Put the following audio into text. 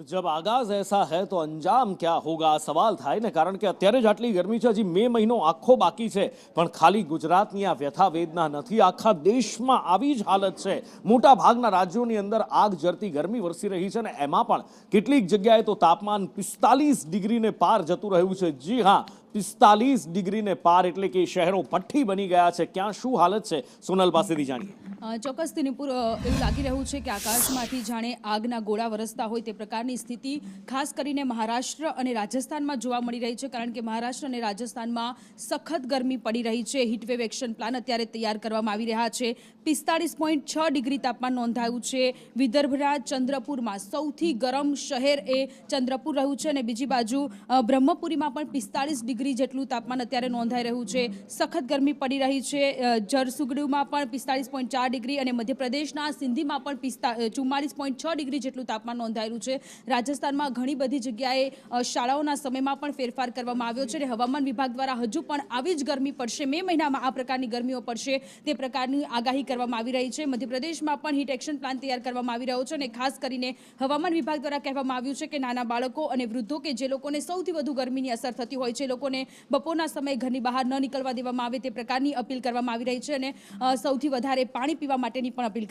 जब आगाज ऐसा है तो अंजाम क्या होगा सवाल થાય ને કારણ કે અત્યારે જ આટલી ગરમી છે હજી મે મહિનો આખો બાકી છે પણ ખાલી ગુજરાતની આ વ્યથા વેદના નથી આખા દેશમાં આવી જ હાલત છે મોટા ભાગના રાજ્યોની અંદર આગ જરતી ગરમી વરસી રહી છે ને એમાં પણ કેટલીક જગ્યાએ તો તાપમાન 45 ડિગ્રીને પાર જતું રહ્યું છે જી હા 45 ડિગ્રીને પાર એટલે કે શહેરો ભઠ્ઠી બની ગયા છે ક્યાં શું હાલત છે સોનલ પાસેથી જાણીએ ચોક્કસથી નિપુર એવું લાગી રહ્યું છે કે આકાશમાંથી જાણે આગના ગોળા વરસતા હોય તે પ્રકારની સ્થિતિ ખાસ કરીને મહારાષ્ટ્ર અને રાજસ્થાનમાં જોવા મળી રહી છે કારણ કે મહારાષ્ટ્ર અને રાજસ્થાનમાં સખત ગરમી પડી રહી છે હીટવેવ એક્શન પ્લાન અત્યારે તૈયાર કરવામાં આવી રહ્યા છે 45.6 ડિગ્રી તાપમાન નોંધાયું છે વિદર્ભના ચંદ્રપુરમાં સૌથી ગરમ શહેર એ ચંદ્રપુર રહ્યું છે અને બીજી બાજુ બ્રહ્મપુરીમાં પણ 45 ડિગ્રી જેટલું તાપમાન અત્યારે નોંધાઈ રહ્યું છે સખત ગરમી પડી રહી છે જરસુગડુમાં પણ 45.4 ડિગ્રી અને મધ્યપ્રદેશના સિંધીમાં પણ 44.6 ડિગ્રી જેટલું તાપમાન નોંધાયેલું છે રાજસ્થાનમાં ઘણી બધી જગ્યાએ શાળાઓના સમયમાં પણ ફેરફાર કરવામાં આવ્યો છે અને હવામાન વિભાગ દ્વારા હજુ પણ આવી જ ગરમી પડશે મે મહિનામાં આ પ્રકારની ગરમીઓ પડશે તે પ્રકારની આગાહી કરવામાં આવી રહી છે મધ્યપ્રદેશમાં પણ હીટ એક્શન પ્લાન તૈયાર કરવામાં આવી રહ્યો છે અને ખાસ કરીને હવામાન વિભાગ દ્વારા કહેવામાં આવ્યું છે કે નાના બાળકો અને વૃદ્ધો કે જે લોકોને સૌથી વધુ ગરમીની અસર થતી હોય છે લોકોને બપોરના સમયે ઘરની બહાર ન નીકળવા દેવામાં આવે તે પ્રકારની અપીલ કરવામાં આવી રહી છે અને સૌથી વધારે પાણી પીવા માટેની પણ અપીલ